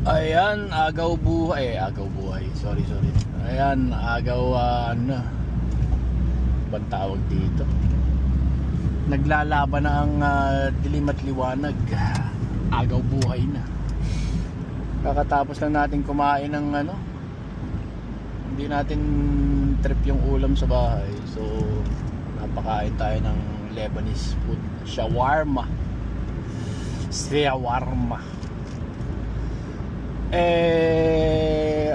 Ayan, agaw buhay. Sorry. Ayan, ano, bang tawag dito? Naglalaban na ang dilim at liwanag. Agaw buhay na. Kakatapos lang natin kumain ng ano, hindi natin trip yung ulam sa bahay. So, napakain tayo ng Lebanese food. Shawarma.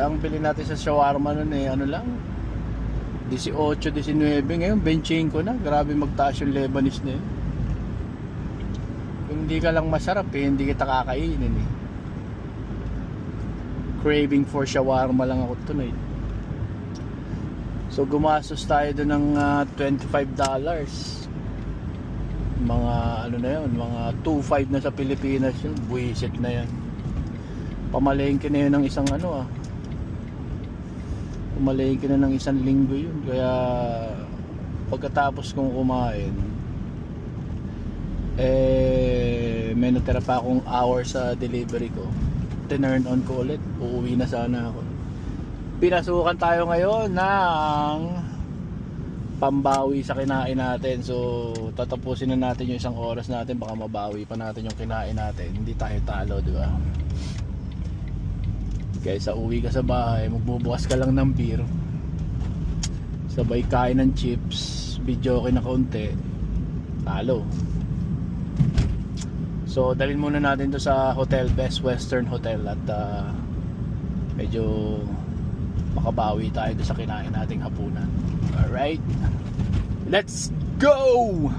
Ang bili natin sa shawarma nun ano lang 18, 19. Ngayon 25 na. Grabe magtaas yung Lebanese na yun. Kung hindi ka lang masarap hindi kita kakainin Craving for shawarma lang ako tonight. So gumastos tayo doon ng $25. Mga ano na yun, mga 2.5 na sa Pilipinas yun. Buwisit na yan. Pamalengke na yun ng isang pamalengke na ng isang linggo yun. Kaya pagkatapos kong kumain may natira pa akong hour sa delivery ko. Tinurn on ko ulit. Uuwi na sana ako. Pinasukan tayo ngayon ng pambawi sa kinain natin. So tatapusin na natin yung isang oras natin. Baka mabawi pa natin yung kinain natin. Hindi tayo talo, di ba? Kaysa uwi ka sa bahay, magbubukas ka lang ng beer, sabay kain ng chips, video okay na kaunti, talo. So dalhin muna natin to sa hotel, Best Western Hotel. At medyo makabawi tayo sa kinain nating hapunan. Alright, let's go!